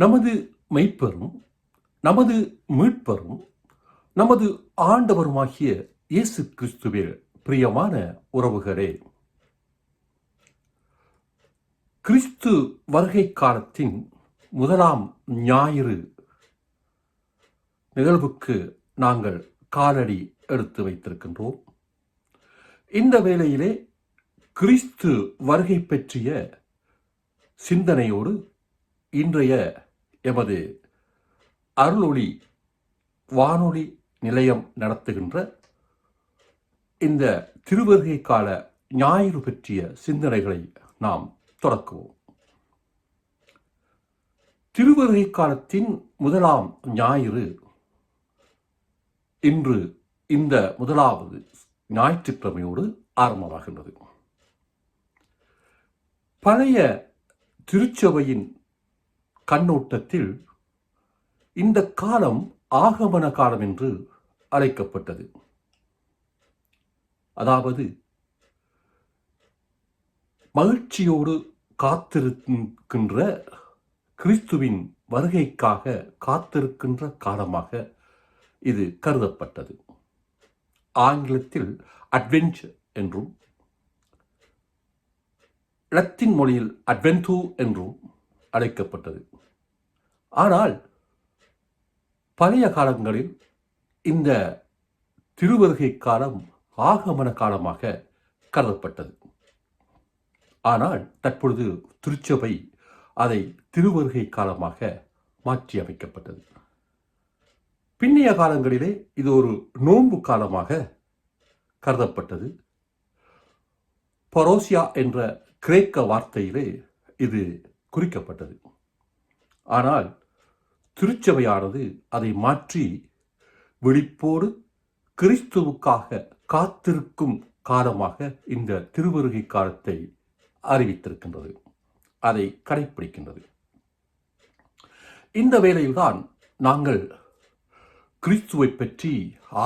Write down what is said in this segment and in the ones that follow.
நமது மெய்ப்பரும் நமது மீட்பரும் நமது ஆண்டவருமாகிய இயேசு கிறிஸ்துவில் பிரியமான உறவுகளே, கிறிஸ்து வருகை காலத்தின் முதலாம் ஞாயிறு நிகழ்வுக்கு நாங்கள் காலடி எடுத்து வைத்திருக்கின்றோம். இந்த வேளையிலே கிறிஸ்து வருகை பற்றிய சிந்தனையோடு இன்றைய எமது அருளொளி வானொலி நிலையம் நடத்துகின்ற இந்த திருவருகை கால ஞாயிறு பற்றிய சிந்தனைகளை நாம் தொடக்குவோம். திருவருகை காலத்தின் முதலாம் ஞாயிறு இன்று இந்த முதலாவது ஞாயிற்றுக்கிழமையோடு ஆரம்பமாகின்றது. பழைய திருச்சபையின் கண்ணோட்டத்தில் இந்த காலம் ஆகமன காலம் என்று அழைக்கப்பட்டது. அதாவது மகிழ்ச்சியோடு காத்திருக்கின்ற கிறிஸ்துவின் வருகைக்காக காத்திருக்கின்ற காலமாக இது கருதப்பட்டது. ஆங்கிலத்தில் அட்வென்ட் என்றும் லத்தீன் மொழியில் அட்வென்டூ என்றும் அழைக்கப்பட்டது. ஆனால் பழைய காலங்களில் இந்த திருவருகை காலம் ஆகமன காலமாக கருதப்பட்டது. ஆனால் தற்பொழுது திருச்சபை அதை திருவருகை காலமாக மாற்றி அமைக்கப்பட்டது. பின்னைய காலங்களிலே இது ஒரு நோன்பு காலமாக கருதப்பட்டது. பரோசியா என்ற கிரேக்க வார்த்தையிலே இது குறிக்கப்பட்டது. ஆனால் திருச்சபையானது அதை மாற்றி விழிப்போடு கிறிஸ்துவுக்காக காத்திருக்கும் காலமாக இந்த திருவருகை காலத்தை அறிவித்திருக்கின்றது, அதை கடைப்பிடிக்கின்றது. இந்த வேளையில்தான் நாங்கள் கிறிஸ்துவை பற்றி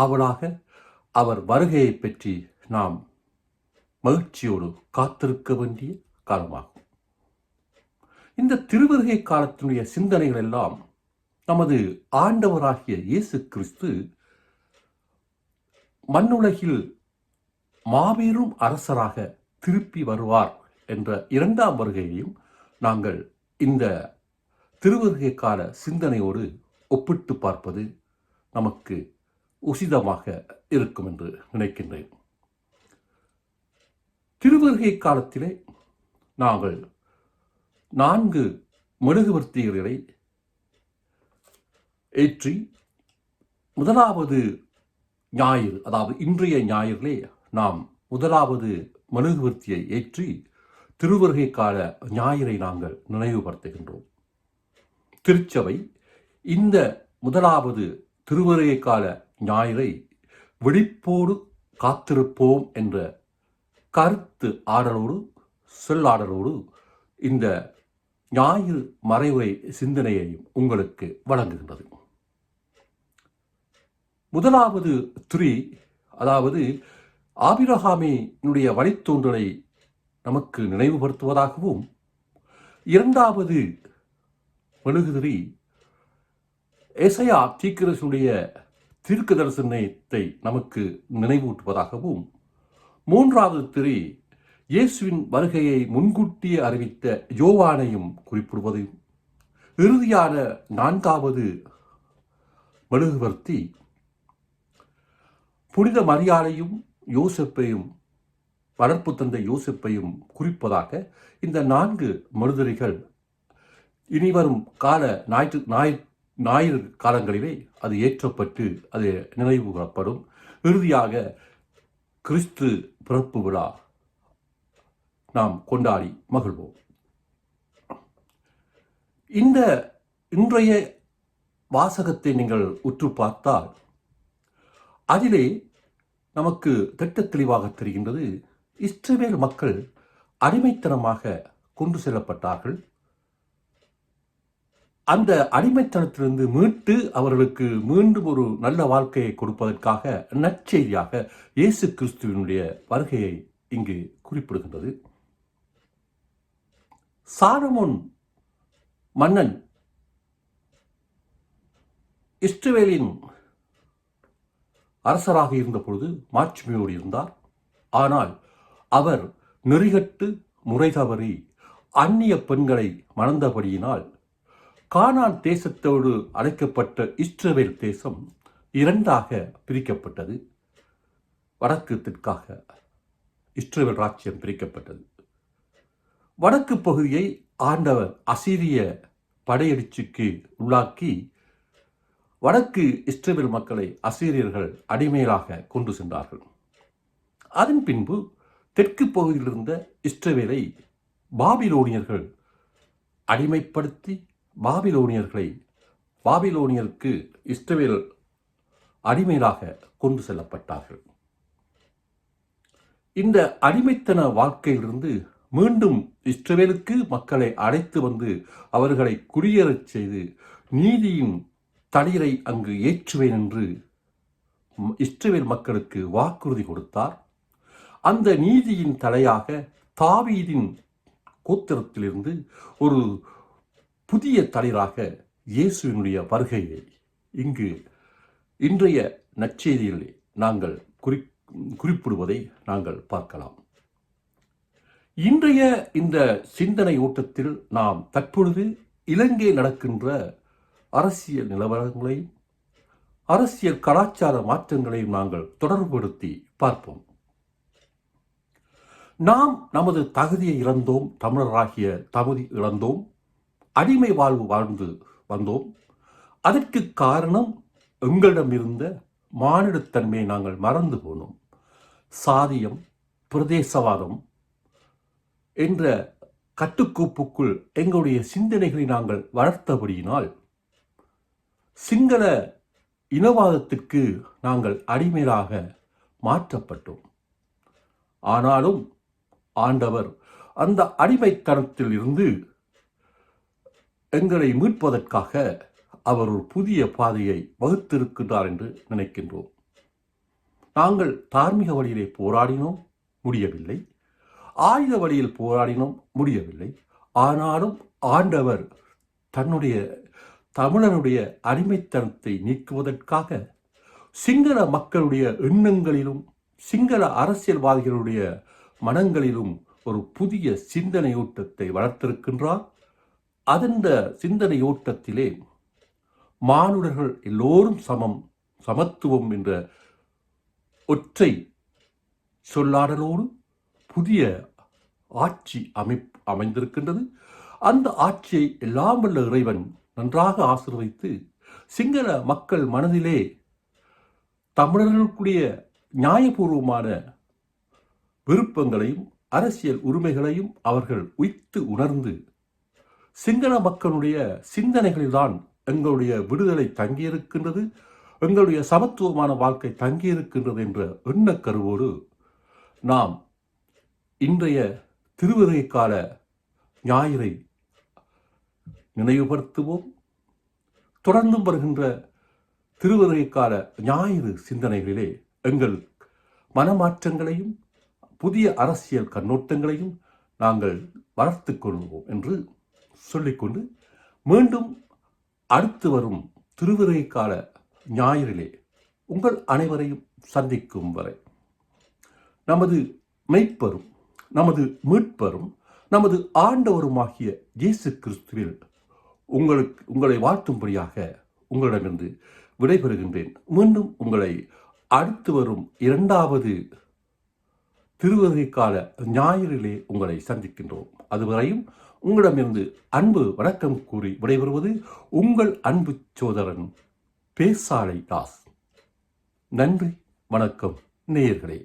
ஆவலாக, அவர் வருகையை பற்றி நாம் மகிழ்ச்சியோடு காத்திருக்க வேண்டிய காலமாகும். இந்த திருவருகை காலத்தினுடைய சிந்தனைகள் எல்லாம் நமது ஆண்டவராகிய இயேசு கிறிஸ்து மண்ணுலகில் மாபெரும் அரசராக திருப்பி வருவார் என்ற இரண்டாம் வருகையையும் நாங்கள் இந்த திருவருகை கால சிந்தனையோடு ஒப்பிட்டு பார்ப்பது நமக்கு உசிதமாக இருக்கும் என்று நினைக்கின்றேன். திருவருகை காலத்திலே நாங்கள் 4 மெழுகுவர்த்திகளை ஏற்றி முதலாவது ஞாயிறு, அதாவது இன்றைய ஞாயிறிலே நாம் முதலாவது மெழுகுவர்த்தியை ஏற்றி திருவருகை கால ஞாயிறை நாங்கள் நினைவுபடுத்துகின்றோம். திருச்சபை இந்த முதலாவது திருவருகை கால ஞாயிறை விழிப்போடு காத்திருப்போம் என்ற கருத்து ஆடலோடு சொல்லாடலோடு இந்த ஞாயிறு மறைவுரை சிந்தனையையும் உங்களுக்கு வழங்குகின்றது. முதலாவது 3, அதாவது ஆபிரகாமினுடைய வழித்தோன்றலை நமக்கு நினைவுபடுத்துவதாகவும், இரண்டாவது மெழுகுதிரி எசையா தீர்க்கதரிசியுடைய தீர்க்க தரிசனத்தை நமக்கு நினைவூட்டுவதாகவும், மூன்றாவது திரி இயேசுவின் வருகையை முன்கூட்டியே அறிவித்த யோவானையும் குறிப்பிடுவதையும், இறுதியான 4வது மெழுகுவர்த்தி புனித மரியாதையும் யோசப்பையும், வளர்ப்பு தந்தை யோசப்பையும் குறிப்பதாக இந்த 4 மெழுகுதிரிகள் இனிவரும் கால ஞாயிறு காலங்களிலே அது ஏற்றப்பட்டு அது நினைவு கூறப்படும். இறுதியாக கிறிஸ்து பிறப்பு விழா நாம் கொண்டாடி மகிழ்வோம். இந்த இன்றைய வாசகத்தை நீங்கள் உற்று பார்த்தால் அதிலே நமக்கு திட்ட தெளிவாக தெரிகின்றது. இஸ்ரவேல் மக்கள் அடிமைத்தனமாக கொண்டு செல்லப்பட்டார்கள். அந்த அடிமைத்தனத்திலிருந்து மீட்டு அவர்களுக்கு மீண்டும் ஒரு நல்ல வாழ்க்கையை கொடுப்பதற்காக நற்செய்தியாக இயேசு கிறிஸ்துவினுடைய வருகையை இங்கு குறிப்பிடுகின்றது. சாலமோன் மன்னன் இஸ்ரவேலின் அரசராக இருந்த பொழுது மாட்சிமையோடு இருந்தார். ஆனால் அவர் நெறிகட்டு முறை தவறி அந்நிய பெண்களை மணந்தபடியினால் கானான் தேசத்தோடு அழைக்கப்பட்ட இஸ்ரவேல் தேசம் இரண்டாக பிரிக்கப்பட்டது. வடக்கு தெற்காக இஸ்ரவேல் ராஜ்யம் பிரிக்கப்பட்டது. வடக்கு பகுதியை ஆண்டவர் அசீரிய படையெடுச்சுக்கு உள்ளாக்கி வடக்கு இஸ்ரவேல் மக்களை அசீரியர்கள் அடிமையிலாக கொண்டு சென்றார்கள். அதன் பின்பு தெற்கு பகுதியில் இருந்த இஸ்ரவேலை பாபிலோனியர்கள் அடிமைப்படுத்தி பாபிலோனியருக்கு இஸ்ரவேல் அடிமையிலாக கொண்டு செல்லப்பட்டார்கள். இந்த அடிமைத்தன வாழ்க்கையிலிருந்து மீண்டும் இஸ்ரவேலுக்கு மக்களை அழைத்து வந்து அவர்களை குடியேறச் செய்து நீதியின் தளிரை அங்கு ஏற்றுவேன் என்று இஸ்ரவேல் மக்களுக்கு வாக்குறுதி கொடுத்தார். அந்த நீதியின் தலையாக தாவீதின் கோத்திரத்திலிருந்து ஒரு புதிய தலைவராக இயேசுவினுடைய வருகையை இங்கு இன்றைய நற்செய்தியில் நாங்கள் குறிப்பிடுவதை நாங்கள் பார்க்கலாம். இன்றைய இந்த சிந்தனை ஓட்டத்தில் நாம் தற்பொழுது இலங்கை நடக்கின்ற அரசியல் நிலவரங்களையும் அரசியல் கலாச்சார மாற்றங்களையும் நாங்கள் தொடர்புபடுத்தி பார்ப்போம். நாம் நமது தகுதியை இழந்தோம், தமிழராகிய தகுதி இழந்தோம், அடிமை வாழ்வு வாழ்ந்து வந்தோம். அதற்கு காரணம் எங்களிடம் இருந்த மானிடத்தன்மையை நாங்கள் மறந்து போனோம். சாதியம், பிரதேசவாதம் என்ற கட்டுக்கோப்புக்குள் எங்களுடைய சிந்தனைகளை நாங்கள் வளர்த்தபடியினால் சிங்கள இனவாதத்திற்கு நாங்கள் அடிமையாக மாற்றப்பட்டோம். ஆனாலும் ஆண்டவர் அந்த அடிமைத்தனத்தில் இருந்து எங்களை மீட்பதற்காக அவர் ஒரு புதிய பாதையை வகுத்திருக்கின்றார் என்று நினைக்கின்றோம். நாங்கள் தார்மீக வழியிலே போராடினோம், முடியவில்லை. ஆயுத வழியில் போராடினோம், முடியவில்லை. ஆனாலும் ஆண்டவர் தன்னுடைய தமிழனுடைய அடிமைத்தனத்தை நீக்குவதற்காக சிங்கள மக்களுடைய எண்ணங்களிலும் சிங்கள அரசியல்வாதிகளுடைய மனங்களிலும் ஒரு புதிய சிந்தனையூட்டத்தை வளர்த்திருக்கின்றார். அந்த சிந்தனையூட்டத்திலே மானுடர்கள் எல்லோரும் சமத்துவம் என்ற ஒற்றை சொல்லாடலோடு புதிய ஆட்சி அமைந்திருக்கின்றது. அந்த ஆட்சியை எல்லாம் வல்ல இறைவன் நன்றாக ஆசீர்வதித்து சிங்கள மக்கள் மனதிலே தமிழர்களுக்குரிய நியாயபூர்வமான விருப்பங்களையும் அரசியல் உரிமைகளையும் அவர்கள் உய்த்து உணர்ந்து சிங்கள மக்களுடைய சிந்தனைகளில்தான் எங்களுடைய விடுதலை தங்கியிருக்கின்றது, எங்களுடைய சமத்துவமான வாழ்க்கை தங்கியிருக்கின்றது என்ற எண்ணக்கருவோடு நாம் இன்றைய திருவருகை கால ஞாயிறை நினைவுபடுத்துவோம். தொடர்ந்தும் வருகின்ற திருவருகை கால ஞாயிறு சிந்தனைகளிலே எங்கள் மனமாற்றங்களையும் புதிய அரசியல் கண்ணோட்டங்களையும் நாங்கள் வளர்த்து கொள்வோம் என்று சொல்லிக்கொண்டு மீண்டும் அடுத்து வரும் திருவருகை கால ஞாயிறிலே உங்கள் அனைவரையும் சந்திக்கும் வரை நமது மெய்ப்பரும் நமது மீட்பரும் நமது ஆண்டவருமாகிய இயேசு கிறிஸ்துவில் உங்களை வாழ்த்தும்படியாக உங்களிடமிருந்து விடைபெறுகின்றேன். மீண்டும் உங்களை அடுத்து வரும் 2வது திருவருகை கால ஞாயிறிலே உங்களை சந்திக்கின்றோம். அதுவரையும் உங்களிடமிருந்து அன்பு வணக்கம் கூறி விடைபெறுவது உங்கள் அன்பு சோதரன் பேசாலை தாஸ். நன்றி, வணக்கம் நேயர்களே.